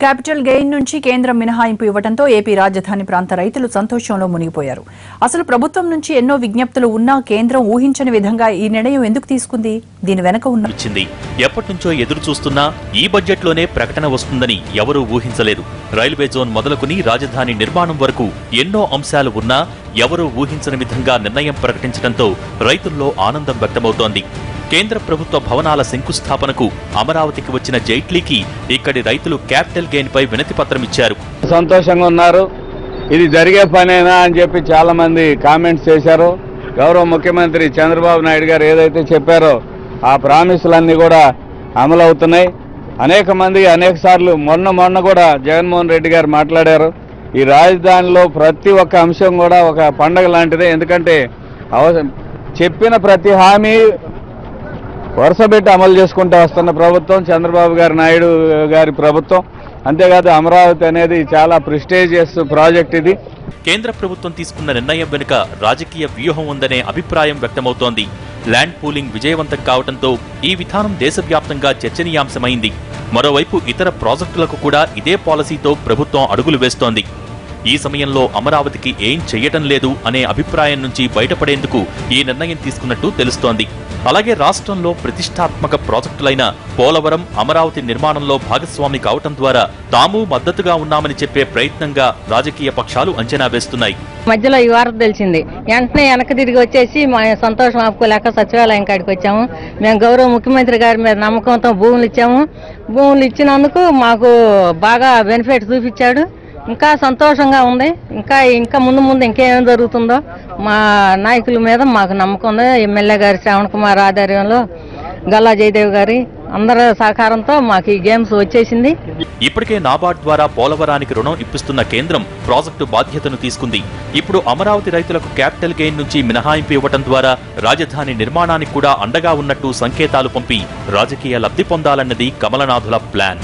Capital gain నుంచి కేంద్రం మినహాయింపు ఇవ్వడంతో ఏపీ రాజధాని ప్రాంత రైతులు సంతోషంలో మునిగిపోయారు. అసలు ప్రభుత్వం నుంచి ఎన్నో విజ్ఞప్తులు ఉన్నా కేంద్రం ఊహించని విధంగా ఈ నిర్ణయం ఎందుకు తీసుకుంది? దీని వెనక ఉన్న ఎప్పటినుంచో ఎదురు చూస్తున్నా ఈ బడ్జెట్ లోనే ప్రకటన వస్తుందని ఎవరూ ఊహించలేదు. రైల్వే జోన్ మొదలుకుని రాజధాని నిర్మాణం వరకు ఎన్నో అంశాలు ఉన్నా ఎవరూ ఊహించని విధంగా నిర్ణయం ప్రకటించడంతో రైతుల్లో ఆనందం వ్యక్తమవుతోంది. కేంద్ర ప్రభుత్వ భవనాల శంకుస్థాపనకు అమరావతికి వచ్చిన జైట్లీకి ఇక్కడి రైతులు క్యాపిటల్ గెయిన్ పై వినతి పత్రం ఇచ్చారు. సంతోషంగా ఉన్నారు. ఇది జరిగే పనేనా అని చెప్పి చాలా మంది కామెంట్స్ చేశారు. గౌరవ ముఖ్యమంత్రి చంద్రబాబు నాయుడు గారు ఏదైతే చెప్పారో ఆ ప్రామిసులన్నీ కూడా అమలు అవుతున్నాయి. అనేక మంది అనేక సార్లు మొన్న కూడా జగన్మోహన్ రెడ్డి గారు మాట్లాడారు. ఈ రాజధానిలో ప్రతి ఒక్క అంశం కూడా ఒక పండగ లాంటిదే. ఎందుకంటే చెప్పిన ప్రతి హామీ వరుసపెట్టి అమలు చేసుకుంటూ వస్తున్న ప్రభుత్వం చంద్రబాబు నాయుడు గారి ప్రభుత్వం. అంతేకాదు అమరావతి అనేది చాలా ప్రెస్టీజియస్ ప్రాజెక్ట్. ఇది కేంద్ర ప్రభుత్వం తీసుకున్న నిర్ణయం వెనుక రాజకీయ వ్యూహం ఉందనే అభిప్రాయం వ్యక్తమవుతోంది. ల్యాండ్ పూలింగ్ విజయవంతం కావడంతో ఈ విధానం దేశవ్యాప్తంగా చర్చనీయాంశమైంది. మరోవైపు ఇతర ప్రాజెక్టులకు కూడా ఇదే పాలసీతో ప్రభుత్వం అడుగులు వేస్తోంది. ఈ సమయంలో అమరావతికి ఏం చెయ్యటం లేదు అనే అభిప్రాయం నుంచి బయటపడేందుకు ఈ నిర్ణయం తీసుకున్నట్టు తెలుస్తోంది. అలాగే రాష్ట్రంలో ప్రతిష్టాత్మక ప్రాజెక్టులైన పోలవరం, అమరావతి నిర్మాణంలో భాగస్వామి కావటం ద్వారా తాము మద్దతుగా ఉన్నామని చెప్పే ప్రయత్నంగా రాజకీయ పక్షాలు అంచనా వేస్తున్నాయి. మధ్యలో ఈ వార్త తెలిసింది. వెంటనే వెనక తిరిగి వచ్చేసి మా సంతోషం ఆపుకోలేక సచివాలయం కాడికి వచ్చాము. మేము గౌరవ ముఖ్యమంత్రి గారి మీద నమ్మకంతో భూములు ఇచ్చాము. భూములు ఇచ్చినందుకు మాకు బాగా బెనిఫిట్ చూపించాడు. ఇంకా సంతోషంగా ఉంది. ఇంకా ముందు ఇంకేం జరుగుతుందో మా నాయకుల మీద మాకు నమ్మకం ఉంది. ఎమ్మెల్యే గారి శ్రావణ్ కుమార్ ఆధ్వర్యంలో, గల్లా జయదేవ్ గారి అందరి సహకారంతో మాకు ఈ గేమ్స్ వచ్చేసింది. ఇప్పటికే నాబార్డ్ ద్వారా పోలవరానికి రుణం ఇప్పిస్తున్న కేంద్రం ప్రాజెక్టు బాధ్యతను తీసుకుంది. ఇప్పుడు అమరావతి రైతులకు క్యాపిటల్ గెయిన్ నుంచి మినహాయింపు ఇవ్వడం ద్వారా రాజధాని నిర్మాణానికి కూడా అండగా ఉన్నట్టు సంకేతాలు పంపి రాజకీయ లబ్ధి పొందాలన్నది కమలనాథుల ప్లాన్.